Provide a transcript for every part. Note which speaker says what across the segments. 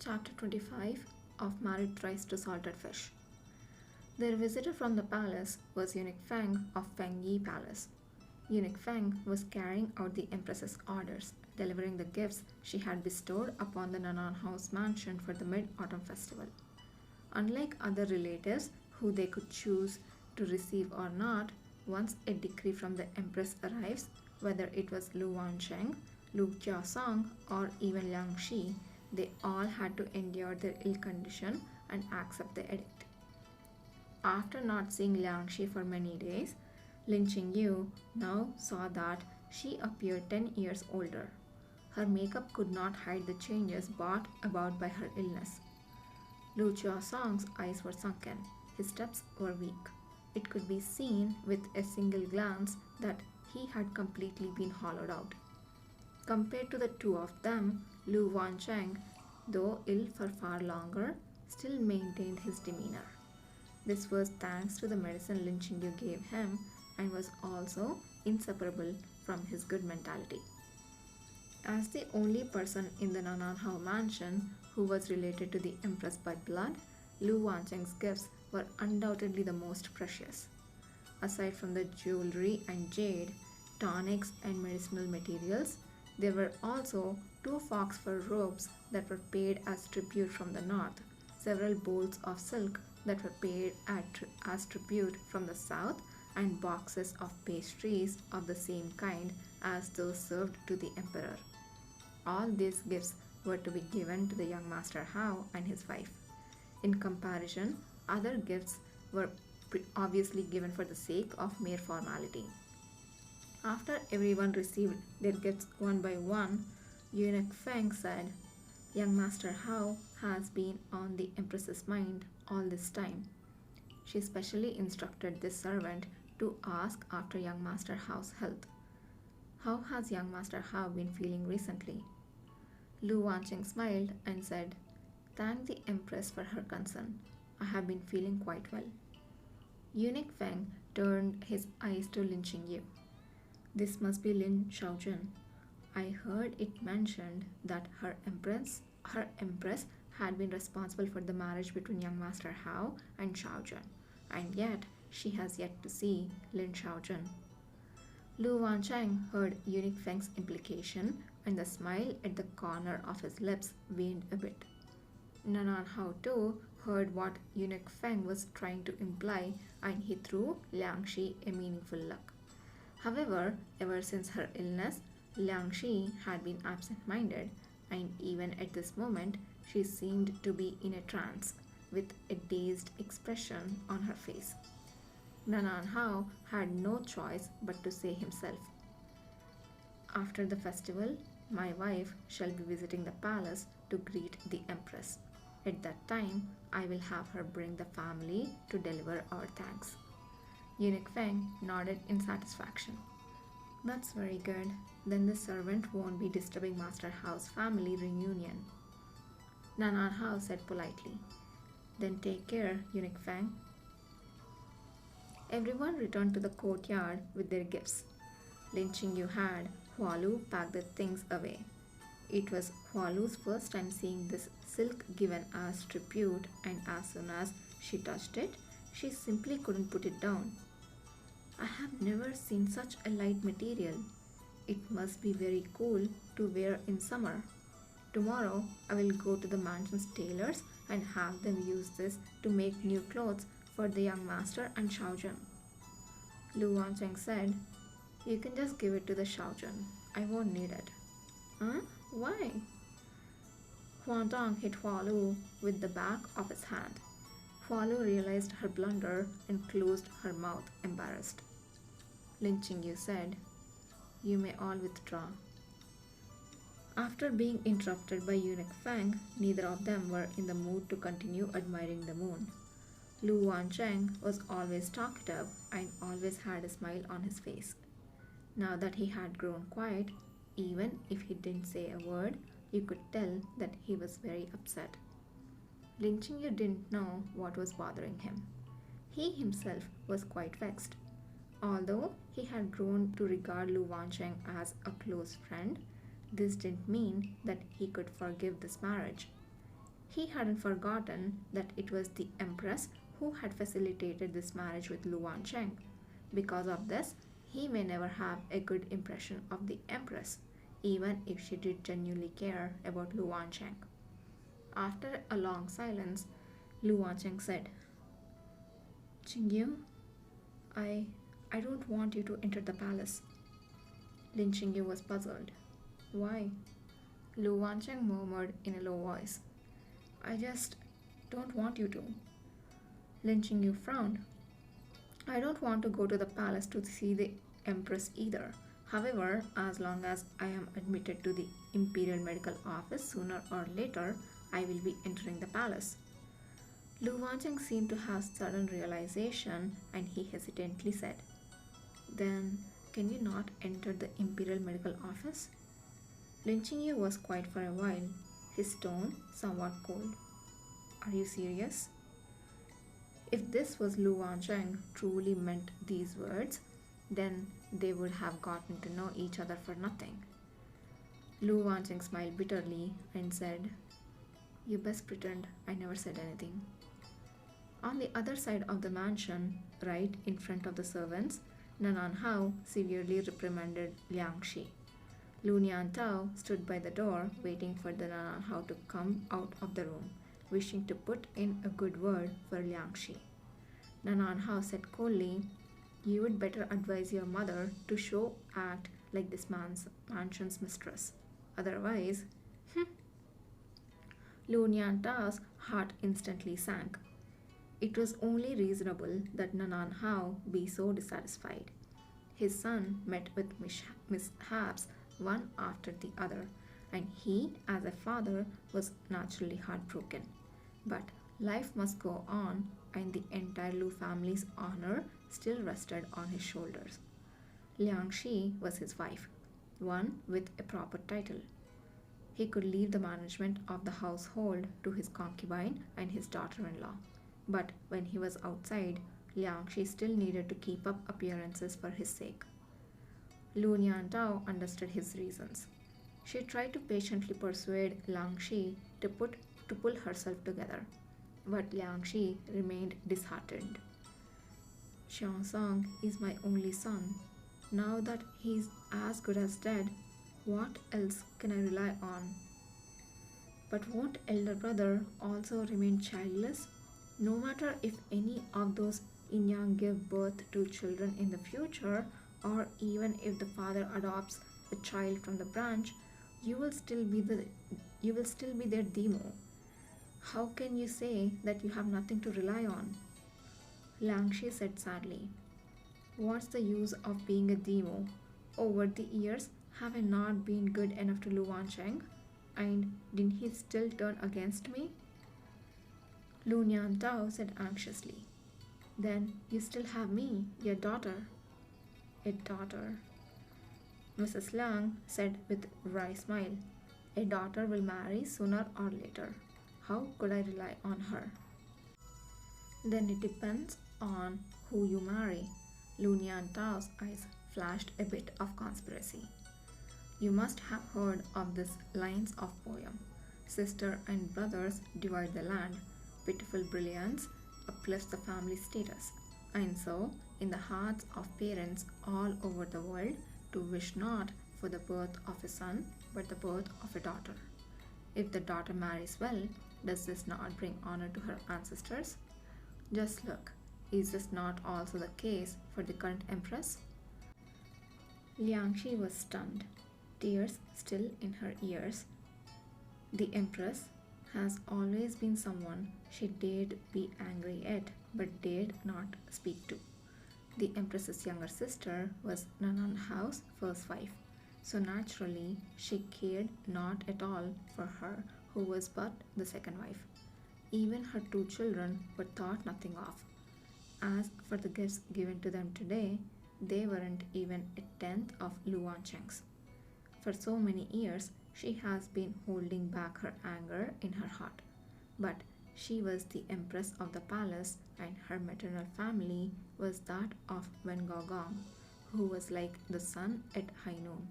Speaker 1: Chapter 25 of Married Thrice to Salted Fish. Their visitor from the palace was Eunuch Feng of Feng Yi Palace. Eunuch Feng was carrying out the Empress's orders, delivering the gifts she had bestowed upon the Nanan House mansion for the Mid Autumn Festival. Unlike other relatives who they could choose to receive or not, once a decree from the Empress arrives, whether it was Lu Wancheng, Lu Jiasong, or even Liang Shi, they all had to endure their ill condition and accept the edict. After not seeing Liang Shi for many days, Lin Qingyu now saw that she appeared 10 years older. Her makeup could not hide the changes brought about by her illness. Lu Jiasong's eyes were sunken, his steps were weak. It could be seen with a single glance that he had completely been hollowed out. Compared to the two of them, Lu Wancheng, though ill for far longer, still maintained his demeanor. This was thanks to the medicine Lin Qingyu gave him and was also inseparable from his good mentality. As the only person in the Nananhao mansion who was related to the Empress by blood, Lu Wancheng's gifts were undoubtedly the most precious. Aside from the jewelry and jade, tonics and medicinal materials, there were also two fox fur robes that were paid as tribute from the north, several bolts of silk that were paid as tribute from the south, and boxes of pastries of the same kind as those served to the emperor. All these gifts were to be given to the young Master Hao and his wife. In comparison, other gifts were obviously given for the sake of mere formality. After everyone received their gifts one by one, Eunuch Feng said, "Young Master Hao has been on the Empress's mind all this time. She specially instructed this servant to ask after young Master Hao's health. How has young Master Hao been feeling recently?" Lu Wancheng smiled and said, "Thank the Empress for her concern. I have been feeling quite well." Eunuch Feng turned his eyes to Lin Qingyu. "This must be Lin Shaojun. I heard it mentioned that her empress had been responsible for the marriage between young Master Hao and Shaojun, and yet she has yet to see Lin Shaojun." Lu Wancheng heard Eunuch Feng's implication, and the smile at the corner of his lips waned a bit. Nanan Hao too heard what Eunuch Feng was trying to imply, and he threw Liang Shi a meaningful look. However, ever since her illness, Liang Shi had been absent-minded, and even at this moment, she seemed to be in a trance, with a dazed expression on her face. Nanan Hao had no choice but to say himself, "After the festival, my wife shall be visiting the palace to greet the Empress. At that time, I will have her bring the family to deliver our thanks." Eunuch Feng nodded in satisfaction. "That's very good. Then the servant won't be disturbing Master Hao's family reunion." Nanan Hao said politely, "Then take care, Eunuch Feng." Everyone returned to the courtyard with their gifts. Lin Qingyu had Hualu pack the things away. It was Hualu's first time seeing this silk given as tribute, and as soon as she touched it, she simply couldn't put it down. "I have never seen such a light material. It must be very cool to wear in summer. Tomorrow I will go to the mansion's tailors and have them use this to make new clothes for the young master and Shaojun." Lu Wancheng said, "You can just give it to the Shaojun. I won't need it." "Huh? Why?" Huangdong hit Hualu with the back of his hand. Hualu realized her blunder and closed her mouth, embarrassed. Lin Qingyu said, "You may all withdraw." After being interrupted by Eunuch Feng, neither of them were in the mood to continue admiring the moon. Lu Wancheng was always talkative and always had a smile on his face. Now that he had grown quiet, even if he didn't say a word, you could tell that he was very upset. Lin Qingyu didn't know what was bothering him. He himself was quite vexed. Although he had grown to regard Lu Wancheng as a close friend, this didn't mean that he could forgive this marriage. He hadn't forgotten that it was the Empress who had facilitated this marriage with Lu Wancheng. Because of this, he may never have a good impression of the Empress, even if she did genuinely care about Lu Wancheng. After a long silence, Lu Wancheng said, Qingyu, I I don't want you to enter the palace. Lin Qingyu was puzzled. Why? Lu Wancheng murmured in a low voice. I just don't want you to. Lin Qingyu frowned. I don't want to go to the palace to see the Empress either. However, as long as I am admitted to the Imperial Medical Office sooner or later, I will be entering the palace. Lu Wancheng seemed to have sudden realization and he hesitantly said, Then, can you not enter the Imperial Medical Office? Lin Qingyu was quiet for a while, his tone somewhat cold. Are you serious? If this was Lu Wancheng truly meant these words, then they would have gotten to know each other for nothing. Lu Wancheng smiled bitterly and said, You best pretend I never said anything. On the other side of the mansion, right in front of the servants, Nanan Hao severely reprimanded Liang Shi. Lu Niantao stood by the door waiting for the Nanan Hao to come out of the room, wishing to put in a good word for Liang Shi. Nanan Hao said coldly, You would better advise your mother to act like this mansion's mistress. Otherwise, Lu Niantao's heart instantly sank. It was only reasonable that Nanan Hao be so dissatisfied. His son met with mishaps one after the other, and he, as a father, was naturally heartbroken. But life must go on, and the entire Lu family's honor still rested on his shoulders. Liang Shi was his wife, one with a proper title. He could leave the management of the household to his concubine and his daughter-in-law. But when he was outside, Liang Shi still needed to keep up appearances for his sake. Lu Niantao understood his reasons. She tried to patiently persuade Liang Shi to pull herself together, but Liang Shi remained disheartened. Xiangsong is my only son. Now that he's as good as dead, what else can I rely on? But won't elder brother also remain childless? No matter if any of those Inyang give birth to children in the future, or even if the father adopts a child from the branch, you will still be their demo. How can you say that you have nothing to rely on? Liang Shi said sadly. What's the use of being a demo? Over the years, have I not been good enough to Lu Wancheng? And didn't he still turn against me? Lu Niantao said anxiously. Then you still have me, your daughter. A daughter. Mrs. Liang said with a wry smile. A daughter will marry sooner or later. How could I rely on her? Then it depends on who you marry. Lu Niantao's eyes flashed a bit of conspiracy. You must have heard of this lines of poem. Sister and brothers divide the land. Pitiful brilliance uplifts the family status. And so, in the hearts of parents all over the world, to wish not for the birth of a son, but the birth of a daughter. If the daughter marries well, does this not bring honor to her ancestors? Just look, is this not also the case for the current empress? Liang Shi was stunned, tears still in her ears. The empress has always been someone she dared be angry at, but dared not speak to. The empress's younger sister was Nanan Hao's first wife, so naturally she cared not at all for her who was but the second wife. Even her two children were thought nothing of. As for the gifts given to them today, they weren't even a tenth of Lu Wancheng's. For so many years, she has been holding back her anger in her heart. But she was the empress of the palace, and her maternal family was that of Wen Gaogong, who was like the sun at high noon.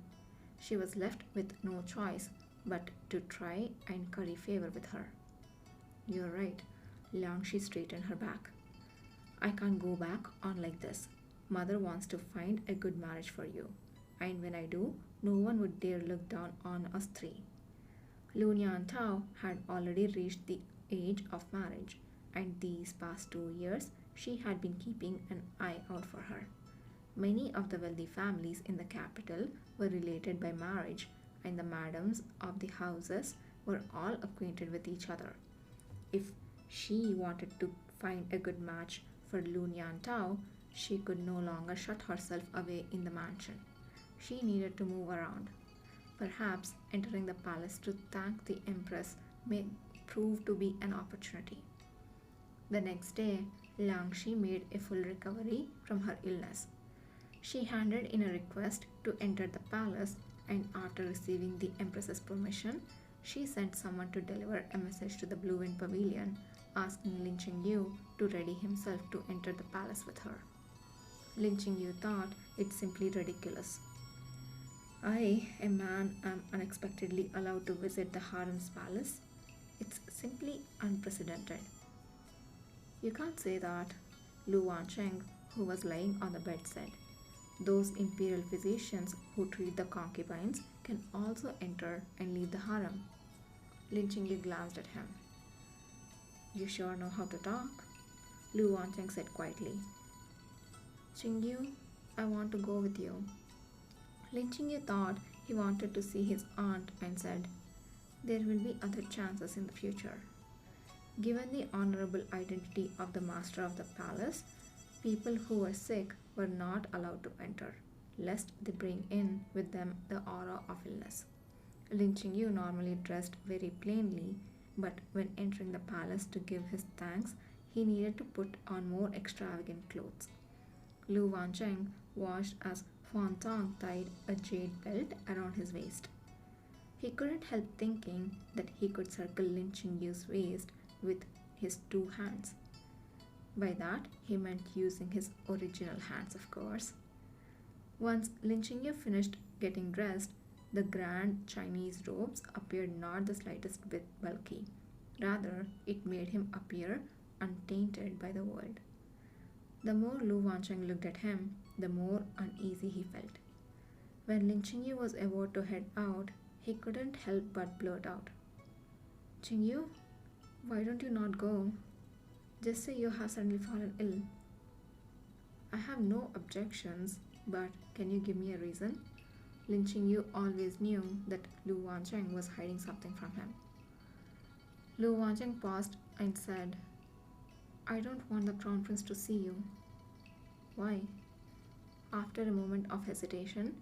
Speaker 1: She was left with no choice but to try and curry favor with her. You're right. Liangshi straightened her back. I can't go back on like this. Mother wants to find a good marriage for you. And when I do, no one would dare look down on us three. Lu Nian Tao had already reached the age of marriage, and these past 2 years she had been keeping an eye out for her. Many of the wealthy families in the capital were related by marriage, and the madams of the houses were all acquainted with each other. If she wanted to find a good match for Lu Nian Tao, she could no longer shut herself away in the mansion. She needed to move around. Perhaps entering the palace to thank the empress may prove to be an opportunity. The next day, Liang Shi made a full recovery from her illness. She handed in a request to enter the palace, and after receiving the empress's permission, she sent someone to deliver a message to the Blue Wind Pavilion asking Lin Chengyu to ready himself to enter the palace with her. Lin Chengyu thought it simply ridiculous. I, a man, am unexpectedly allowed to visit the harem's palace? It's simply unprecedented. You can't say that, Lu Wancheng, who was lying on the bed, said. Those imperial physicians who treat the concubines can also enter and leave the harem. Lin Chengyu glanced at him. You sure know how to talk? Lu Wancheng said quietly. Chengyu, I want to go with you. Lin Chengyu thought he wanted to see his aunt and said, there will be other chances in the future. Given the honorable identity of the master of the palace, people who were sick were not allowed to enter, lest they bring in with them the aura of illness. Lin Chengyu normally dressed very plainly, but when entering the palace to give his thanks, he needed to put on more extravagant clothes. Lu Wancheng watched as Huan Tong tied a jade belt around his waist. He couldn't help thinking that he could circle Lin Chengyu's waist with his two hands. By that, he meant using his original hands, of course. Once Lin Chengyu finished getting dressed, the grand Chinese robes appeared not the slightest bit bulky. Rather, it made him appear untainted by the world. The more Lu Wancheng looked at him, the more uneasy he felt. When Lin Chengyu was about to head out, he couldn't help but blurt out, Chengyu, why don't you not go? Just say you have suddenly fallen ill. I have no objections, but can you give me a reason? Lin Chengyu always knew that Lu Wancheng was hiding something from him. Lu Wancheng paused and said, I don't want the crown prince to see you. Why? After a moment of hesitation,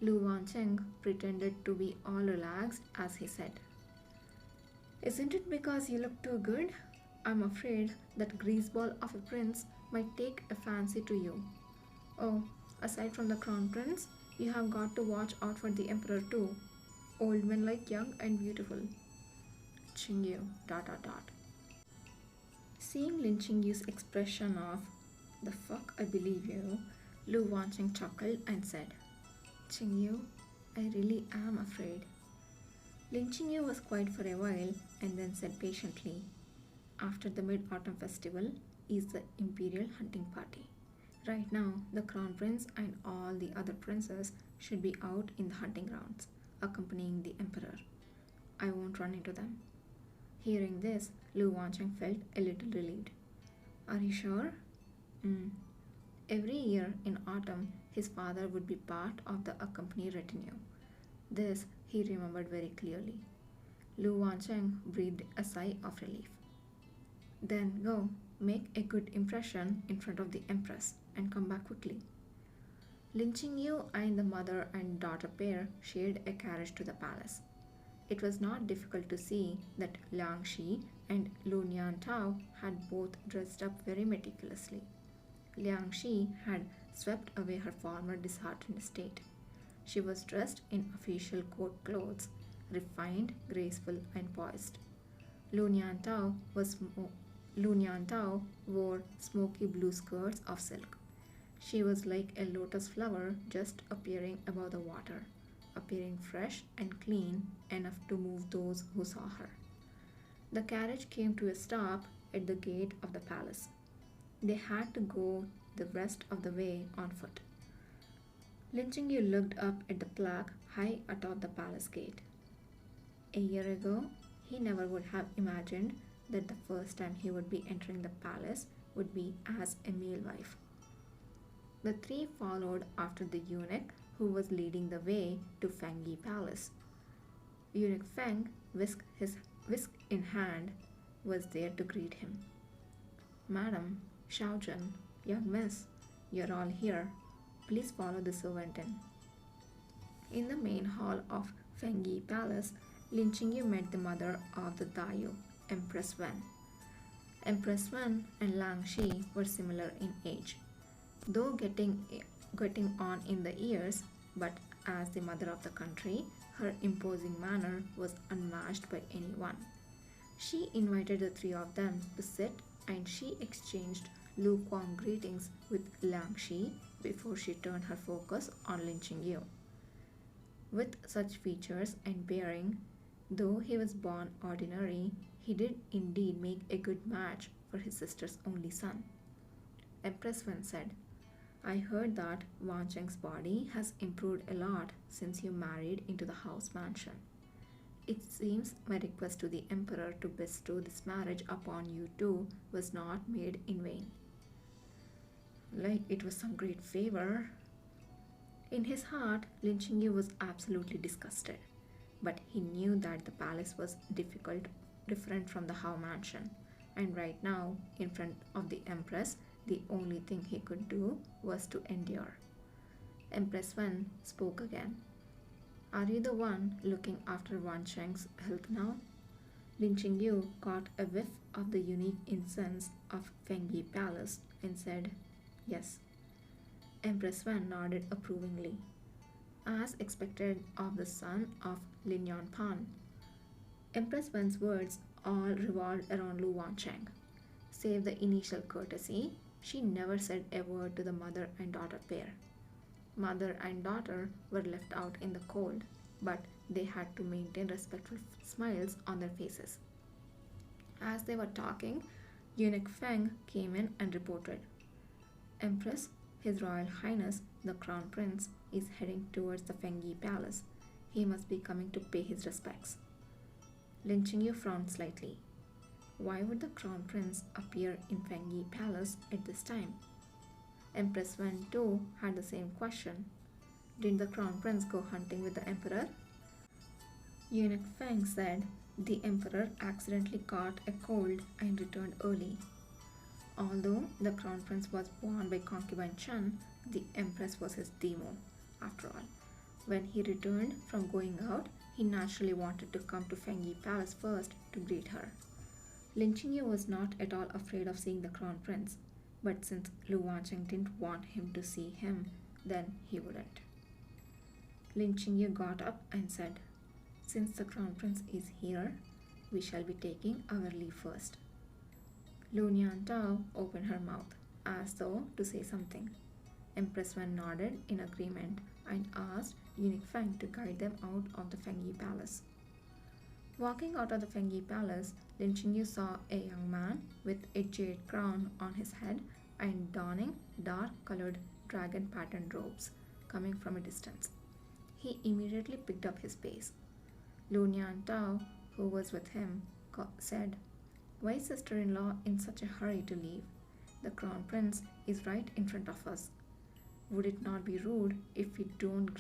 Speaker 1: Lu Wancheng pretended to be all relaxed as he said, isn't it because you look too good? I'm afraid that greaseball of a prince might take a fancy to you. Oh, aside from the crown prince, you have got to watch out for the emperor too. Old men like young and beautiful. Chengyu, ... Seeing Lin Chengyu's expression of, the fuck I believe you, Lu Wancheng chuckled and said, Chengyu, I really am afraid. Lin Chengyu was quiet for a while and then said patiently, after the Mid-Autumn Festival is the Imperial Hunting Party. Right now, the Crown Prince and all the other princes should be out in the hunting grounds, accompanying the Emperor. I won't run into them. Hearing this, Lu Wancheng felt a little relieved. Are you sure? Every year in autumn, his father would be part of the accompany retinue. This he remembered very clearly. Lu Wancheng breathed a sigh of relief. Then go, make a good impression in front of the Empress and come back quickly. Lin Chengyu and the mother and daughter pair shared a carriage to the palace. It was not difficult to see that Liang Shi and Lu Nian Tao had both dressed up very meticulously. Liang Shi had swept away her former disheartened state. She was dressed in official court clothes, refined, graceful, and poised. Lu Nian Tao wore smoky blue skirts of silk. She was like a lotus flower just appearing above the water, appearing fresh and clean enough to move those who saw her. The carriage came to a stop at the gate of the palace. They had to go the rest of the way on foot. Lin Chingyu looked up at the plaque high atop the palace gate. A year ago, he never would have imagined that the first time he would be entering the palace would be as a male wife. The three followed after the eunuch who was leading the way to Fengyi Palace. Eunuch Feng, whisk in hand, was there to greet him. Madam, Xiaozhen, young miss, you're all here. Please follow the servant in. In the main hall of Fengyi Palace, Lin Qingyu met the mother of the Dayu, Empress Wen. Empress Wen and Lang Shi were similar in age, though getting on in the years, but as the mother of the country, her imposing manner was unmatched by anyone. She invited the three of them to sit and she exchanged lukewarm greetings with Liang Shi before she turned her focus on Lin Qingyu. With such features and bearing, though he was born ordinary, he did indeed make a good match for his sister's only son. Empress Wen said, I heard that Wang Cheng's body has improved a lot since you married into the house mansion. It seems my request to the emperor to bestow this marriage upon you two was not made in vain. Like it was some great favor. In his heart, Lin Qingyu was absolutely disgusted, but he knew that the palace was different from the Hao mansion, and right now, in front of the empress, the only thing he could do was to endure. Empress Wen spoke again. Are you the one looking after Wan Cheng's health now? Lin Qingyu caught a whiff of the unique incense of Fengyi Palace and said, Yes. Empress Wen nodded approvingly. As expected of the son of Lin Yonpan, Empress Wen's words all revolved around Lu Wancheng. Save the initial courtesy, she never said a word to the mother and daughter pair. Mother and daughter were left out in the cold, but they had to maintain respectful smiles on their faces. As they were talking, Eunuch Feng came in and reported, Empress, His Royal Highness, the Crown Prince, is heading towards the Fengyi Palace. He must be coming to pay his respects. Lin Qingyu frowned slightly. Why would the Crown Prince appear in Fengyi Palace at this time? Empress Wen too had the same question. Didn't the Crown Prince go hunting with the Emperor? Eunuch Feng said the Emperor accidentally caught a cold and returned early. Although the Crown Prince was born by concubine Chen, the Empress was his demo, after all. When he returned from going out, he naturally wanted to come to Fengyi Palace first to greet her. Lin Qingyu was not at all afraid of seeing the Crown Prince, but since Lu Wancheng didn't want him to see him, then he wouldn't. Lin Qingyu got up and said, Since the Crown Prince is here, we shall be taking our leave first. Lu Niantao opened her mouth, as though to say something. Empress Wen nodded in agreement and asked Eunuch Feng to guide them out of the Fengyi Palace. Walking out of the Fengyi Palace, Lin Qingyu saw a young man with a jade crown on his head and donning dark-colored dragon-patterned robes coming from a distance. He immediately picked up his pace. Lu Niantao, who was with him, said, Why is sister-in-law in such a hurry to leave? The Crown Prince is right in front of us. Would it not be rude if we don't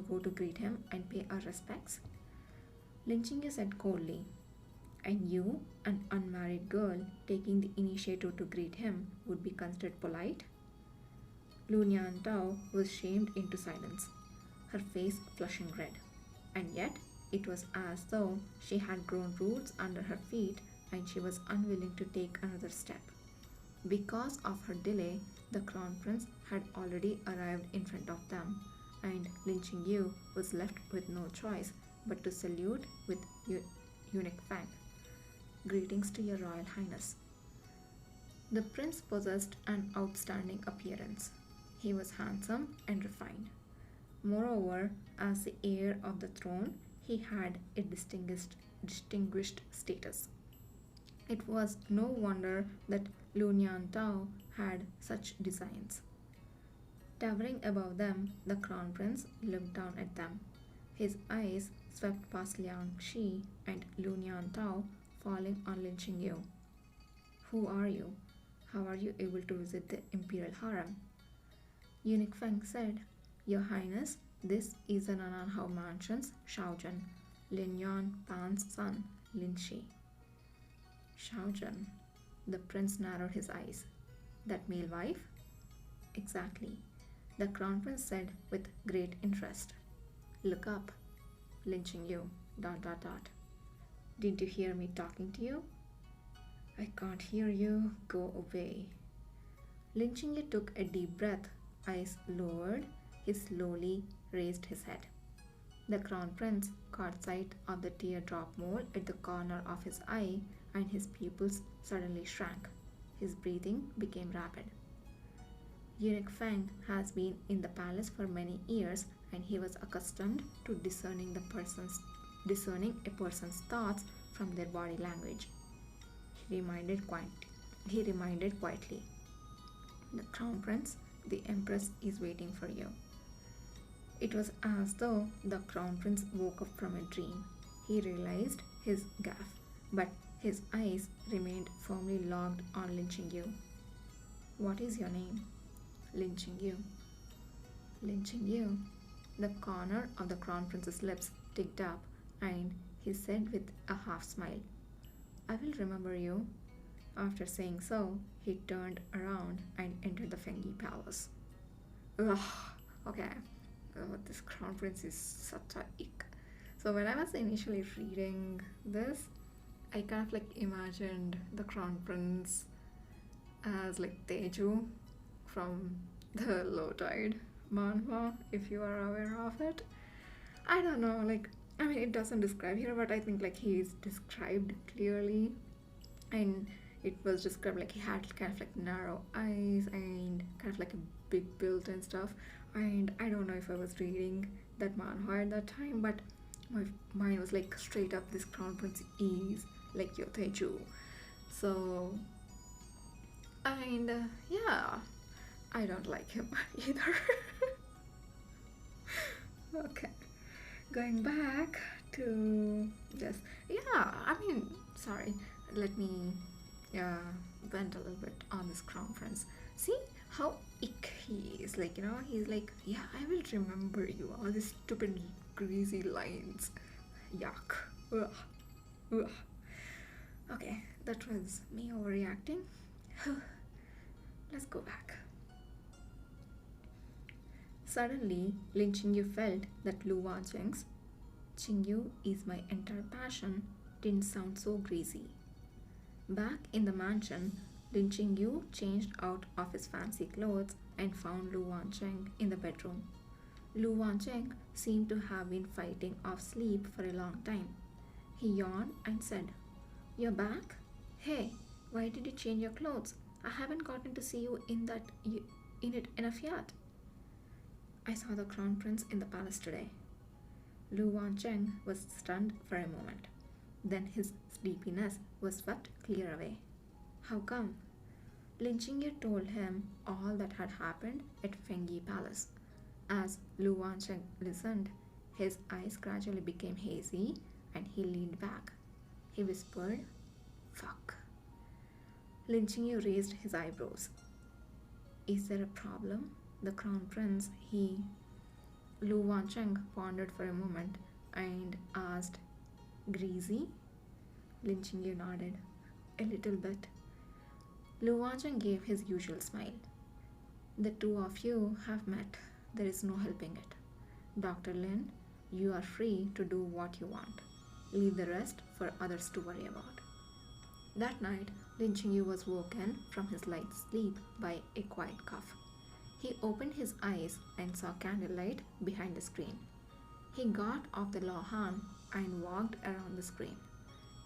Speaker 1: go to greet him and pay our respects? Lin Qingyu said coldly, And you, an unmarried girl, taking the initiative to greet him would be considered polite? Lu Niantao was shamed into silence, her face flushing red, and yet it was as though she had grown roots under her feet and she was unwilling to take another step. Because of her delay, the Crown Prince had already arrived in front of them, and Lin Qingyu was left with no choice but to salute with Eunuch Feng. Greetings to your Royal Highness. The prince possessed an outstanding appearance. He was handsome and refined. Moreover, as the heir of the throne, he had a distinguished distinguished status. It was no wonder that Lunyan Tao had such designs. Towering above them, the crown prince looked down at them. His eyes swept past Liang Shi and Lunyan Tao, falling on Lin Qingyu. Who are you? How are you able to visit the imperial harem? Eunuch Feng said, Your Highness, this is the Nananhao Mansion's Shaojan, Lin Yuan Pan's son, Lin Shi. Shaojan. The prince narrowed his eyes. That male wife? Exactly. The crown prince said with great interest. Look up. Lin Qingyu. ... Didn't you hear me talking to you? I can't hear you. Go away. Lin Qingyu took a deep breath, eyes lowered, he slowly raised his head. The crown prince caught sight of the teardrop mole at the corner of his eye, and his pupils suddenly shrank. His breathing became rapid. Eunuch Feng has been in the palace for many years, and he was accustomed to discerning a person's thoughts from their body language. He reminded quietly, The Crown Prince, the Empress is waiting for you. It was as though the Crown Prince woke up from a dream. He realized his gaffe, but his eyes remained firmly locked on Lin Qingyu. What is your name? Lin Qingyu. Lin Qingyu. The corner of the Crown Prince's lips ticked up, and he said with a half smile, I will remember you. After saying so, he turned around and entered the Fengyi palace. Ugh, okay. This Crown Prince is such a ick. So when I was initially reading this, I kind of imagined the Crown Prince as Teju from the Low Tide manhwa, if you are aware of it. I don't know, it doesn't describe here, but I think he is described clearly, and it was described he had kind of narrow eyes and kind of a big build and stuff. And I don't know if I was reading that manhwa at that time, but my mind was straight up, this Crown Prince is your Teju. So, and yeah, I don't like him either. Okay, going back to this. Yeah, sorry, let me vent a little bit on this Crown Prince. See how ick he is, he's yeah, I will remember you, all these stupid greasy lines. Yuck. Ugh. Ugh. Okay, that was me overreacting. Let's go back. Suddenly, Lin Qingyu felt that Lu Wancheng's Qingyu is my entire passion didn't sound so greasy. Back in the mansion, Lin Qingyu changed out of his fancy clothes and found Lu Wancheng in the bedroom. Lu Wancheng seemed to have been fighting off sleep for a long time. He yawned and said, You're back? Hey, why did you change your clothes? I haven't gotten to see you in it enough yet. I saw the Crown Prince in the palace today. Lu Wancheng was stunned for a moment. Then his sleepiness was swept clear away. How come? Lin Qingyu told him all that had happened at Fengyi Palace. As Lu Wancheng listened, his eyes gradually became hazy and he leaned back. He whispered, Fuck. Lin Qingyu raised his eyebrows. Is there a problem? The Crown Prince, Lu Wancheng pondered for a moment and asked, Greasy? Lin Qingyu nodded. A little bit. Lu Wancheng gave his usual smile. The two of you have met. There is no helping it. Dr. Lin, you are free to do what you want. Leave the rest for others to worry about. That night, Lin Qingyu was woken from his light sleep by a quiet cough. He opened his eyes and saw candlelight behind the screen. He got off the lohan and walked around the screen.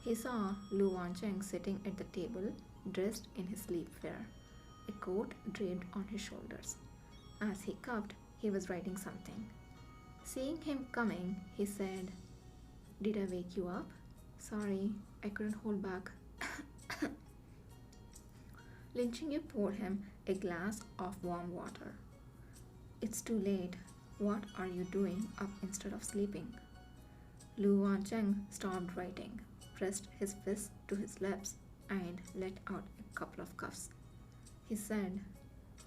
Speaker 1: He saw Lu Wancheng sitting at the table, dressed in his sleepwear, a coat draped on his shoulders. As he cupped, he was writing something. Seeing him coming, he said, Did I wake you up? Sorry, I couldn't hold back. Lin Chingyu poured him a glass of warm water. It's too late. What are you doing up instead of sleeping? Lu Wancheng stopped writing, pressed his fist to his lips, and let out a couple of cuffs. He said,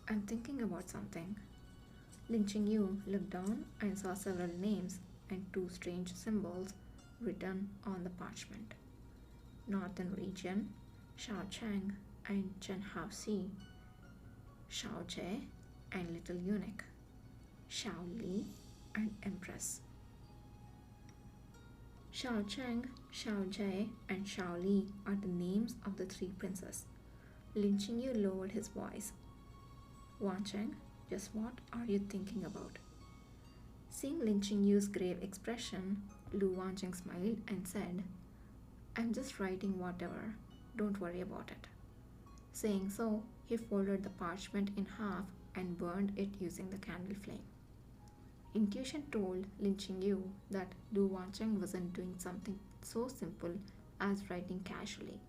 Speaker 1: I'm thinking about something. Lin Chingyu looked down and saw several names and two strange symbols written on the parchment. Northern Region, Shao Chang and Chen Haoxi, Shao Jie and Little Eunuch, Shao Li and Empress. Shao Chang, Shao Jie, and Shao Li are the names of the three princes. Lin Chingyu lowered his voice. Wan Cheng, just what are you thinking about? Seeing Lin Chingyu's grave expression, Lu Wancheng smiled and said, I'm just writing whatever, don't worry about it. Saying so, he folded the parchment in half and burned it using the candle flame. Intuition told Lin Chingyu that Lu Wancheng wasn't doing something so simple as writing casually.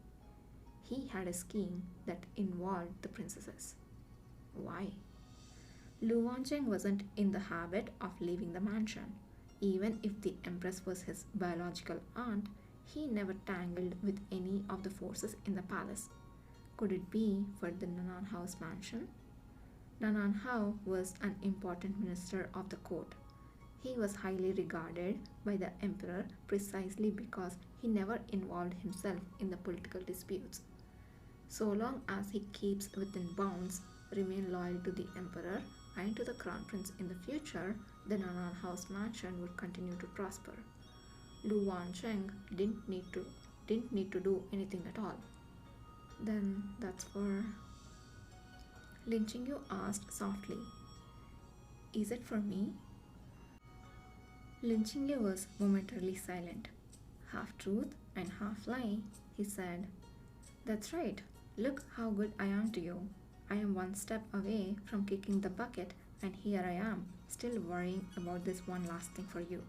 Speaker 1: He had a scheme that involved the princesses. Why? Lu Wancheng wasn't in the habit of leaving the mansion. Even if the Empress was his biological aunt, he never tangled with any of the forces in the palace. Could it be for the Nanan House mansion? Nanan Hao was an important minister of the court. He was highly regarded by the emperor precisely because he never involved himself in the political disputes. So long as he keeps within bounds, remain loyal to the emperor and to the crown prince in the future, the Nanan House mansion would continue to prosper. Lu Wancheng didn't need to do anything at all. Then that's for... Lin Chingyu asked softly, Is it for me? Lin Chingyu was momentarily silent. Half truth and half lie, he said. That's right. Look how good I am to you. I am one step away from kicking the bucket, and here I am, still worrying about this one last thing for you.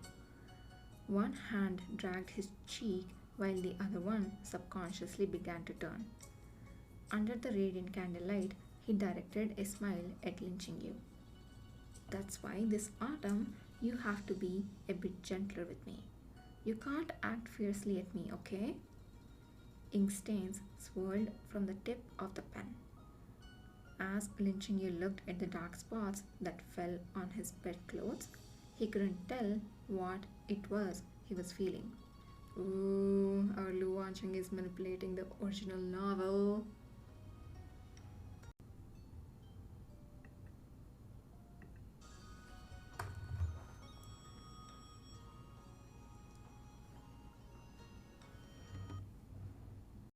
Speaker 1: One hand dragged his cheek while the other one subconsciously began to turn. Under the radiant candlelight, he directed a smile at Lin Chingyu. That's why this autumn you have to be a bit gentler with me. You can't act fiercely at me, okay? Ink stains swirled from the tip of the pen. As Lin Chingyu looked at the dark spots that fell on his bedclothes, he couldn't tell what it was he was feeling. Ooh, our Lu Wancheng is manipulating the original novel.